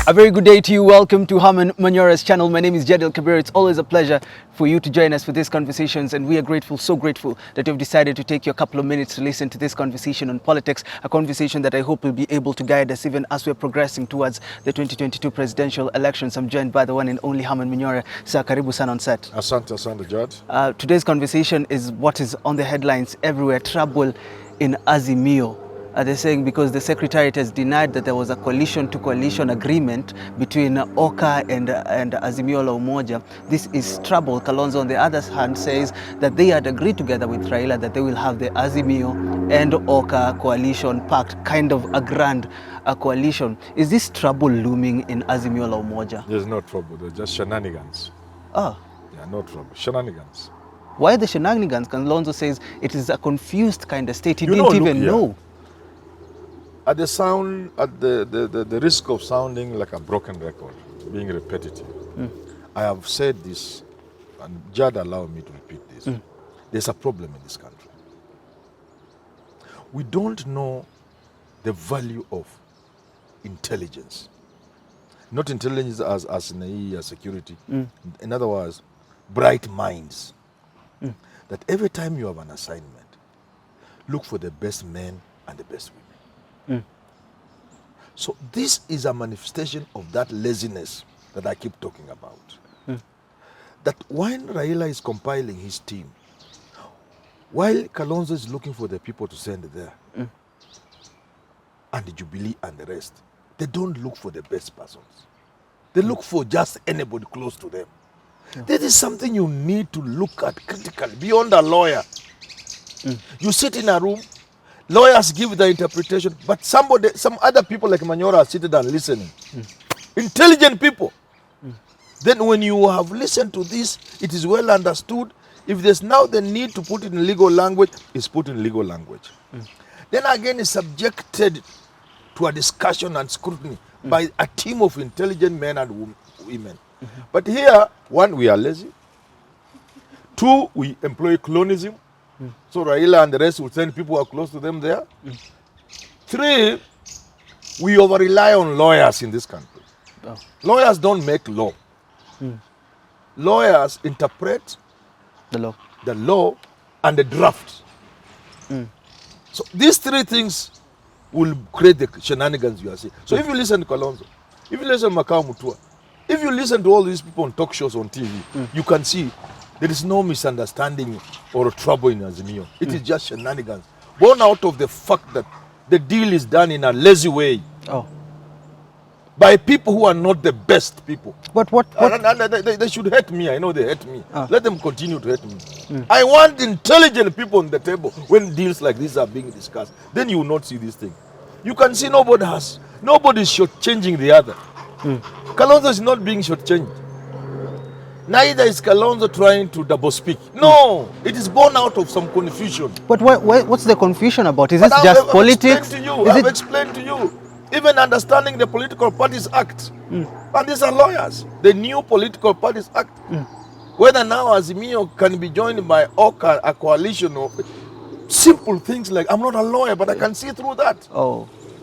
A very good day to you. Welcome to Herman Manyora's channel. My name is Jadiel, Kabiro. It's always a pleasure for you to join us for these conversations, and we are grateful, so grateful that you've decided to take your couple of minutes to listen to this conversation on politics, a conversation that I hope will be able to guide us even as we're progressing towards the 2022 presidential elections. I'm joined by the one and only Herman Manyora. Sir, karibu sana on set. Asante, Jad. Today's conversation is what is on the headlines everywhere: trouble in Azimio. They're saying because the Secretariat has denied that there was a coalition-to-coalition agreement between Oka and Azimio la Umoja. This is trouble. Kalonzo, on the other hand, says that they had agreed together with Raila that they will have the Azimio and Oka coalition pact, kind of a grand coalition. Is this trouble looming in Azimio la Umoja? There's no trouble. There's just shenanigans. Oh. Yeah, no trouble. Shenanigans. Why the shenanigans? Kalonzo says it is a confused kind of state. He didn't even know. At the risk of sounding like a broken record, being repetitive, I have said this, and Jad allowed me to repeat this. There's a problem in this country. We don't know the value of intelligence. Not intelligence as in security. In other words, bright minds. That every time you have an assignment, look for the best men and the best women. So this is a manifestation of that laziness that I keep talking about. That when Raila is compiling his team, while Kalonzo is looking for the people to send there, and the Jubilee and the rest, they don't look for the best persons. They look for just anybody close to them. This is something you need to look at critically, beyond a lawyer. You sit in a room, lawyers give the interpretation, but some other people like Manyora are sitting and listening. Intelligent people. Then when you have listened to this, it is well understood. If there's now the need to put it in legal language, it's put in legal language. Then again, it's subjected to a discussion and scrutiny by a team of intelligent men and women. But here, one, we are lazy. Two, we employ clonism. So Raila and the rest will send people who are close to them there. Three, we over-rely on lawyers in this country. Lawyers don't make law. Lawyers interpret the law and the draft. So these three things will create the shenanigans you are seeing. So if you listen to Kalonzo, if you listen to Makau Mutua, if you listen to all these people on talk shows on TV, you can see there is no misunderstanding or trouble in Azimio. It is just shenanigans, born out of the fact that the deal is done in a lazy way. By people who are not the best people. But what? They should hate me. I know they hate me. Let them continue to hate me. I want intelligent people on the table when deals like this are being discussed. Then you will not see this thing. You can see nobody is shortchanging the other. Kalonzo is not being shortchanged. Neither is Kalonzo trying to double speak. No, it is born out of some confusion. But what's the confusion about? Is it just politics? I've explained to you. Even understanding the Political Parties Act. And these are lawyers. The new Political Parties Act. Whether now Azimio can be joined by Oka, a coalition of simple things like, I'm not a lawyer, but I can see through that.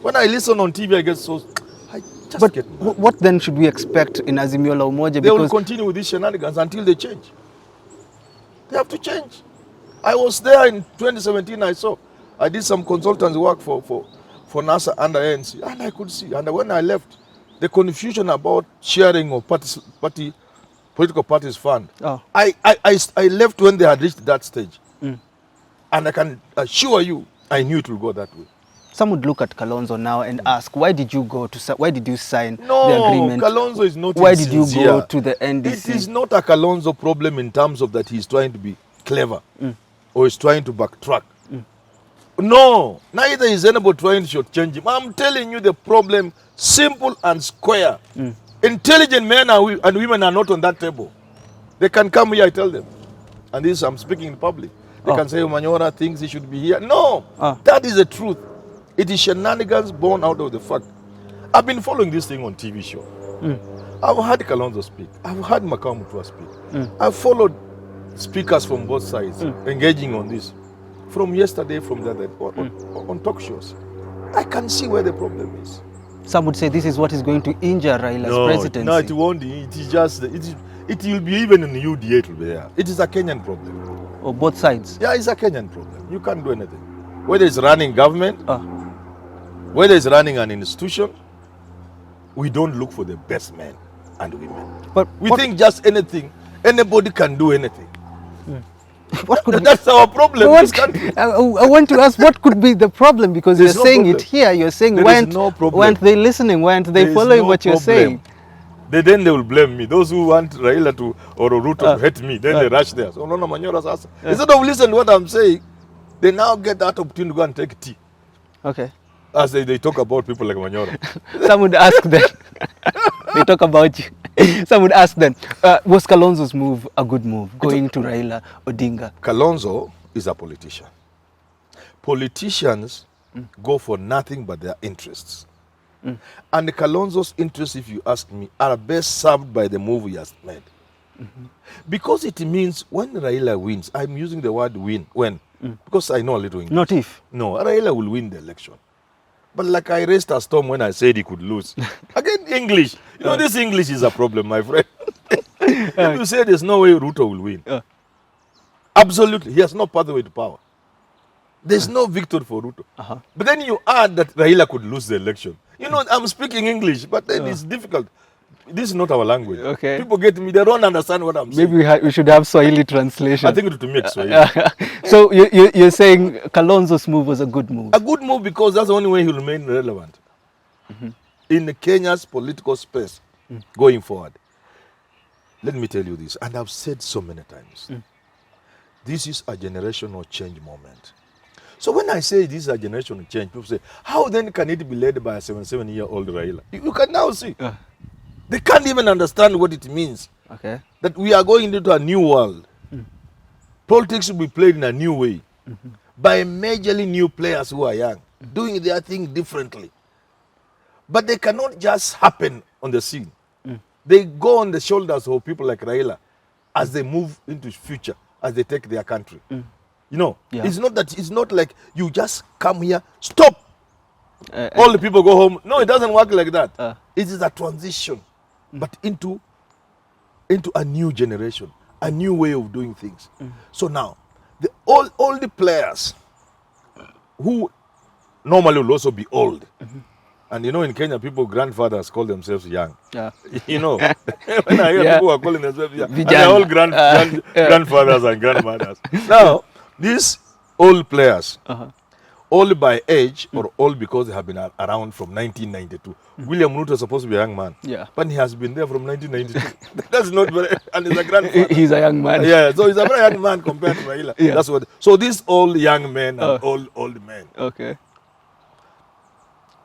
When I listen on TV, I get so... But what then should we expect in Azimio la Umoja? They will continue with these shenanigans until they change. They have to change. I was there in 2017, I did some consultancy work for NASA under ANC, and I could see. And when I left, the confusion about sharing of political parties fund, I left when they had reached that stage. And I can assure you, I knew it will go that way. Some would look at Kalonzo now and ask, why did you sign the agreement? No, Kalonzo is not Why did you go to the NDC? It is not a Kalonzo problem in terms of that he's trying to be clever or he's trying to backtrack. No, neither is anybody trying to shortchange him. I'm telling you the problem, simple and square. Intelligent men and women are not on that table. They can come here, I tell them. And this, I'm speaking in public. They can say, Manyora thinks he should be here. No, that is the truth. It is shenanigans born out of the fact. I've been following this thing on TV show. I've heard Kalonzo speak. I've heard Makau Mutua speak. I've followed speakers from both sides engaging on this. From yesterday, from the other, on talk shows. I can see where the problem is. Some would say this is what is going to injure Raila's presidency. No, it won't. It is just, it will be even in UDA, it will be there. It is a Kenyan problem. Or both sides? Yeah, it's a Kenyan problem. You can't do anything. Whether it's running government, whether it's running an institution, we don't look for the best men and women. But we think just anything, anybody can do anything. What could That's our problem in this country. I want to ask, what could be the problem? Because There's you're no saying problem. it here, you're saying, There why is no problem. aren't they listening? Why aren't they There is following no what you're problem. saying? Then they will blame me. Those who want Raila to or Ruto to hate me, then they rush there. So no, Manyora's answer. Instead of listening to what I'm saying, they now get that opportunity to go and take tea. Okay. As they talk about people like Manyora. Some would ask them, they talk about you. Some would ask them, was Kalonzo's move a good move, going to Raila Odinga? Kalonzo is a politician. Politicians go for nothing but their interests. And Kalonzo's interests, if you ask me, are best served by the move he has made. Because it means when Raila wins, I'm using the word win, when, because I know a little English. Not if. No, Raila will win the election. But like I raised a storm when I said he could lose. Again, English. You know, this English is a problem, my friend. If you say there's no way Ruto will win. Absolutely. He has no pathway to power. There's no victory for Ruto. But then you add that Raila could lose the election. You know, I'm speaking English, but then it's difficult. This is not our language. Okay. People get me, they don't understand what I'm saying. Maybe we should have Swahili translation. I think it to make Swahili. So you're saying Kalonzo's move was a good move? A good move because that's the only way he'll remain relevant in Kenya's political space going forward. Let me tell you this, and I've said so many times. This is a generational change moment. So when I say this is a generational change, people say, how then can it be led by a 77-year-old Raila? You can now see. They can't even understand what it means. Okay. That we are going into a new world. Politics will be played in a new way by majorly new players who are young, doing their thing differently. But they cannot just happen on the scene. They go on the shoulders of people like Raila as they move into the future, as they take their country. You know, it's not like you just come here, stop. All the people go home. No, it doesn't work like that. It is a transition, but into a new generation, a new way of doing things. So now, all the players who normally will also be old, and you know, in Kenya, people, grandfathers call themselves young. You know, when I hear people who are calling themselves young, and they're all grandfathers and grandmothers. Now, these old players, all by age or all because they have been around from 1992. William Ruto is supposed to be a young man, but he has been there from 1992. That's not very, and he's a grandfather. He's a young man. Yeah, so he's a very young man compared to Raila. That's what. So these old young men and old men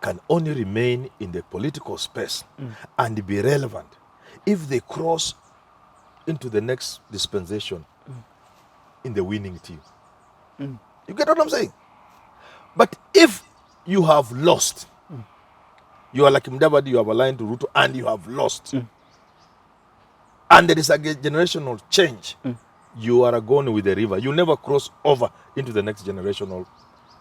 can only remain in the political space and be relevant if they cross into the next dispensation in the winning team. You get what I'm saying? But if you have lost, you are like Mdavadi, you have aligned to Ruto, and you have lost, and there is a generational change, you are going with the river. You never cross over into the next generational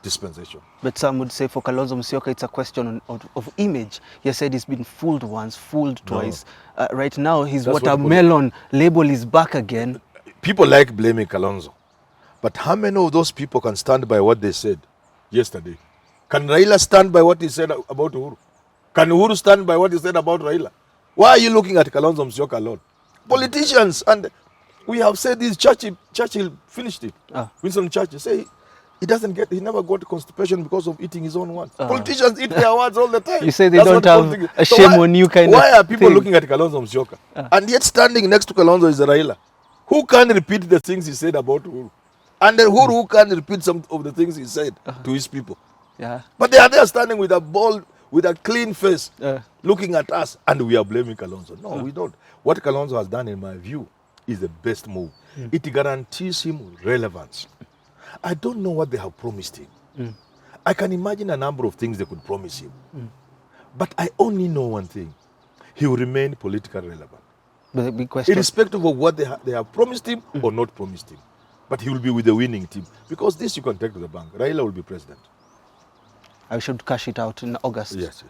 dispensation. But some would say for Kalonzo Musyoka, it's a question of image. He said he's been fooled once, fooled twice. Right now, his watermelon label is back again. People like blaming Kalonzo. But how many of those people can stand by what they said yesterday? Can Raila stand by what he said about Uhuru? Can Uhuru stand by what he said about Raila? Why are you looking at Kalonzo Musyoka alone? Politicians, and we have said this, Churchill finished it. Winston Churchill say he never got constipation because of eating his own words. Politicians eat their words all the time. You say they don't have a shame on you kind of Why are people looking at Kalonzo Musyoka? And yet standing next to Kalonzo is Raila. Who can repeat the things he said about Uhuru? And then who can repeat some of the things he said to his people? But they are there standing with a bold, with a clean face, looking at us, and we are blaming Kalonzo. No, we don't. What Kalonzo has done, in my view, is the best move. It guarantees him relevance. I don't know what they have promised him. I can imagine a number of things they could promise him. But I only know one thing. He will remain politically relevant. The big question, irrespective of what they have promised him or not promised him. But he will be with the winning team. Because this you can take to the bank. Raila will be president. I should cash it out in August. Yes.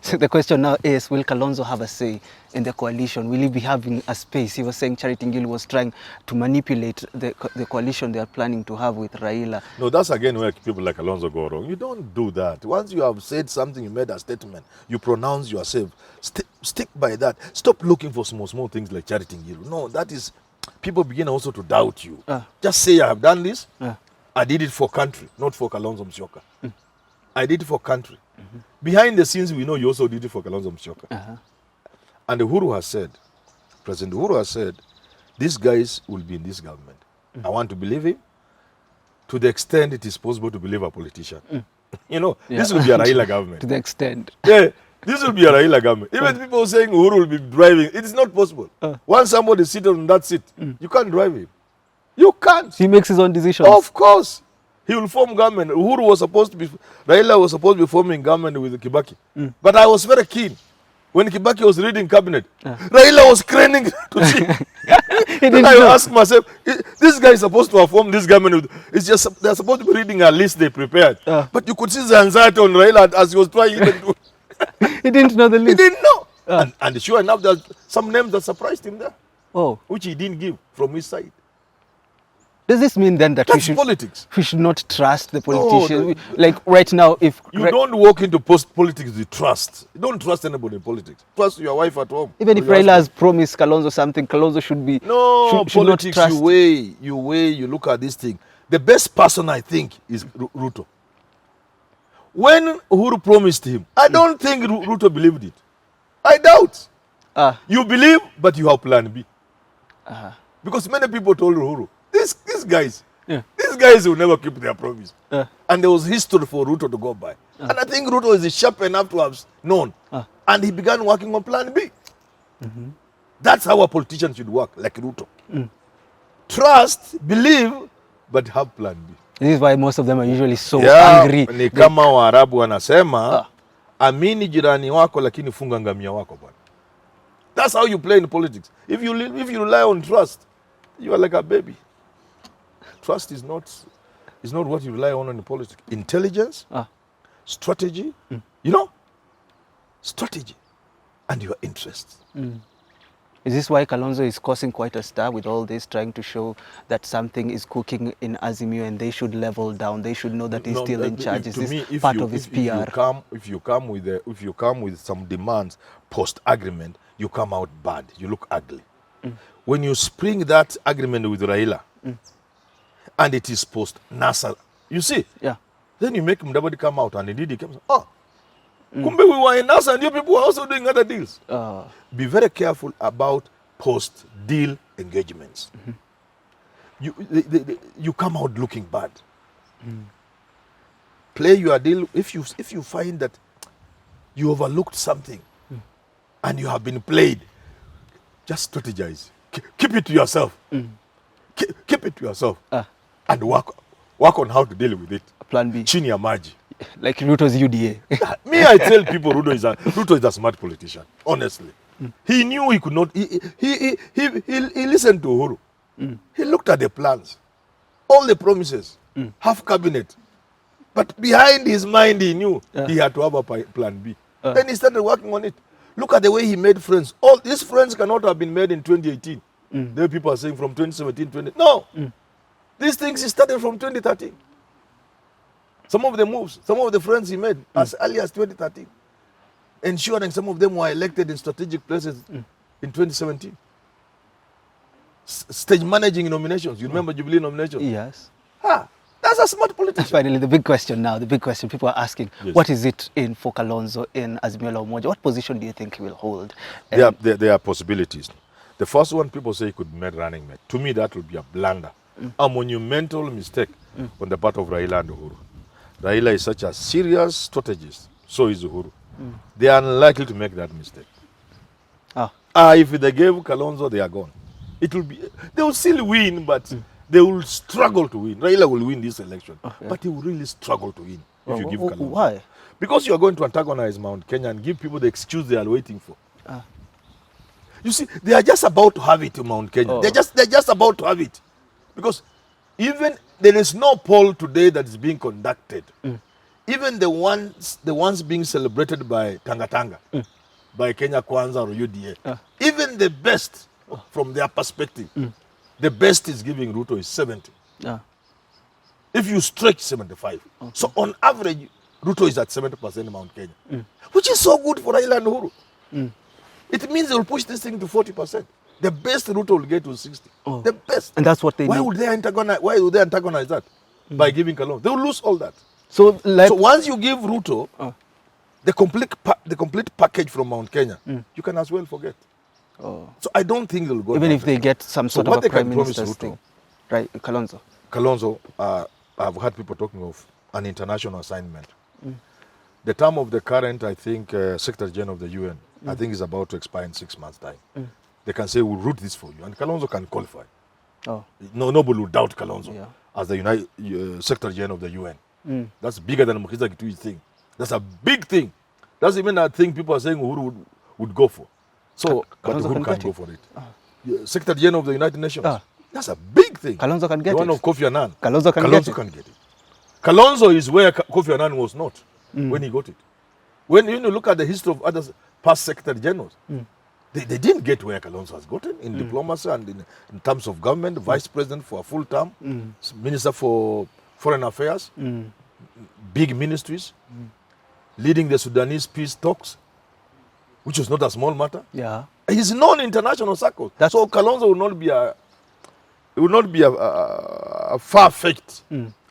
So the question now is, will Kalonzo have a say in the coalition? Will he be having a space? He was saying Charity Ngilu was trying to manipulate the coalition they are planning to have with Raila. No, that's again where people like Kalonzo go wrong. You don't do that. Once you have said something, you made a statement, you pronounce yourself, stick by that. Stop looking for small things like Charity Ngilu. No, that is, people begin also to doubt you. Just say, I have done this. I did it for country, not for Kalonzo Musyoka. I did it for country. Behind the scenes, we know you also did it for Kalonzo Musyoka. And Uhuru has said, President Uhuru has said, these guys will be in this government. I want to believe him to the extent it is possible to believe a politician. You know, this will be a Raila government. To the extent. Yeah, this will be a Raila government. Even people saying Uhuru will be driving, it is not possible. Once somebody sits on that seat, you can't drive him. You can't. He makes his own decisions. Of course. He will form government. Uhuru was supposed to be, Raila was supposed to be forming government with Kibaki. But I was very keen. When Kibaki was reading cabinet, Raila was craning to see. Then I asked myself, this guy is supposed to have formed this government. It's just, they're supposed to be reading a list they prepared. But you could see the anxiety on Raila as he was trying even to. He didn't know the list. He didn't know. And sure enough, there's some names that surprised him there. Which he didn't give from his side. Does this mean then that politics. We should not trust the politicians? Like right now, if you don't walk into politics with trust, you don't trust anybody in politics. Trust your wife at home. Even if Raila has promised Kalonzo something, Kalonzo should be should politics. Not trust. You look at this thing. The best person I think is Ruto. When Uhuru promised him, I don't think Ruto believed it. I doubt. You believe, but you have plan B. Because many people told Uhuru, these guys will never keep their promise. And there was history for Ruto to go by. And I think Ruto is sharp enough to have known. And he began working on plan B. That's how a politician should work, like Ruto. Trust, believe, but have plan B. This is why most of them are usually so angry. Ni kama Waarabu wanasema, amini jirani wako lakini funga ngamia wako bwana. That's how you play in politics. If you rely on trust, you are like a baby. Trust is not what you rely on in politics. Intelligence, strategy, strategy, and your interests. Is this why Kalonzo is causing quite a stir with all this, trying to show that something is cooking in Azimio and they should level down? They should know that he's still in charge. Is this part of his PR? If you come with some demands post-agreement, you come out bad. You look ugly. When you spring that agreement with Raila, and it is post-NASA, you see? Then you make Mudavadi come out, and indeed he comes, Kumbe we were in NASA and you people were also doing other deals. Be very careful about post-deal engagements. You come out looking bad. Play your deal. If you find that you overlooked something and you have been played, just strategize. Keep it to yourself. Keep it to yourself. And work on how to deal with it. Plan B. Chini ya maji. Like Ruto's UDA. Me, I tell people Ruto is a smart politician. Honestly. He knew he could not. He listened to Uhuru. He looked at the plans. All the promises. Half cabinet. But behind his mind, he knew he had to have a plan B. Then he started working on it. Look at the way he made friends. All these friends cannot have been made in 2018. There people are saying from 2017, No. These things he started from 2013. Some of the moves, some of the friends he made as early as 2013. Ensuring some of them were elected in strategic places in 2017. Stage managing nominations. You remember Jubilee nominations? Yes. That's a smart politician. Finally, the big question now, people are asking, what is it in for Kalonzo in Azimio la Umoja? What position do you think he will hold? There are possibilities. The first one, people say he could be running mate. To me, that would be a blunder. A monumental mistake on the part of Raila and Uhuru. Raila is such a serious strategist, so is Uhuru. They are unlikely to make that mistake. If they gave Kalonzo, they are gone. They will still win, but they will struggle to win. Raila will win this election, but he will really struggle to win if you give Kalonzo. Why? Because you are going to antagonize Mount Kenya and give people the excuse they are waiting for. You see, they are just about to have it in Mount Kenya. They're just about to have it. Because even there is no poll today that is being conducted. even the ones being celebrated by Tanga, by Kenya Kwanza or UDA, even the best from their perspective, the best is giving Ruto is 70. If you stretch 75. So on average, Ruto is at 70% in Mount Kenya, which is so good for Raila and Uhuru. It means they will push this thing to 40%. The best Ruto will get to 60. The best. And that's what they Why need. would they antagonize that? By giving Kalonzo? They will lose all that. So, So once you give Ruto the complete package from Mount Kenya, you can as well forget. So I don't think they'll go. Even if they get some sort what of they a prime can promise minister's Ruto, thing. Right, Kalonzo. Kalonzo, I've heard people talking of an international assignment. The term of the current, I think, Secretary General of the UN, I think is about to expire in 6 months' time. They can say, we'll route this for you. And Kalonzo can qualify. Nobody will doubt Kalonzo as the Secretary General of the UN. That's bigger than Mukhiza Kitui's thing. That's a big thing. That's even a thing people are saying Uhuru would go for. So, but Uhuru can't go for it. Secretary General of the United Nations. That's a big thing. Kalonzo can get the one it. of Kofi Annan. Kalonzo can get it. Kalonzo is where Kofi Annan was not when he got it. When you look at the history of other past Secretary Generals, they didn't get where Kalonzo has gotten in diplomacy and in terms of government, vice president for a full term, minister for foreign affairs, big ministries, leading the Sudanese peace talks, which was not a small matter. He's known in international circles. So Kalonzo will not be a far-fetched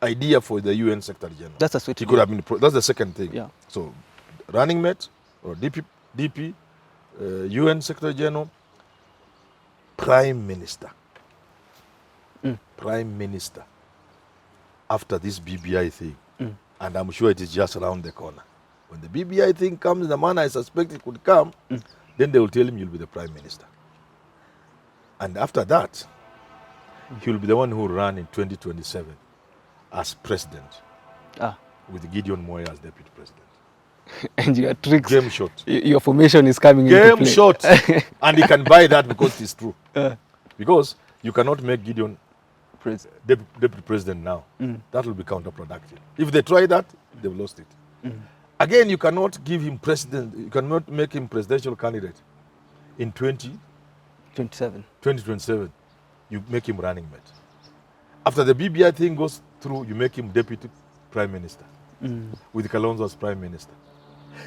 idea for the UN Secretary General. That's a sweet. He could have been. That's the second thing. So, running mate or DP, UN Secretary General, Prime Minister. Prime Minister. After this BBI thing, and I'm sure it is just around the corner. When the BBI thing comes, the man I suspect it could come, then they will tell him you'll be the Prime Minister. And after that, he will be the one who will run in 2027 as president, with Gideon Moyo as deputy president. And your tricks, game shot. Your formation is coming into play. Game shot. And he can buy that because it is true. Because you cannot make Gideon deputy president now. That will be counterproductive. If they try that, they've lost it. Again, you cannot give him president. You cannot make him presidential candidate in 2027. You make him running mate. After the BBI thing goes through, you make him deputy prime minister with Kalonzo as prime minister.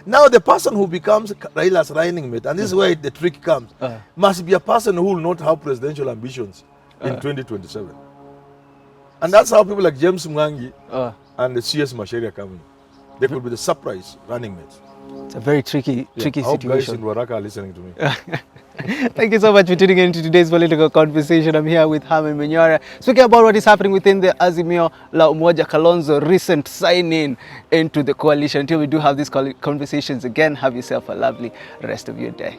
Now the person who becomes Raila's running mate, and this is where the trick comes, must be a person who will not have presidential ambitions in 2027. And that's how people like James Mwangi and the CS Macharia come in. They could be the surprise running mates. It's a very tricky situation. situation. Guys in Waraka are listening to me. Thank you so much for tuning in to today's political conversation. I'm here with Herman Manyora, speaking about what is happening within the Azimio La Umoja Kalonzo recent sign-in into the coalition. Until we do have these conversations again, have yourself a lovely rest of your day.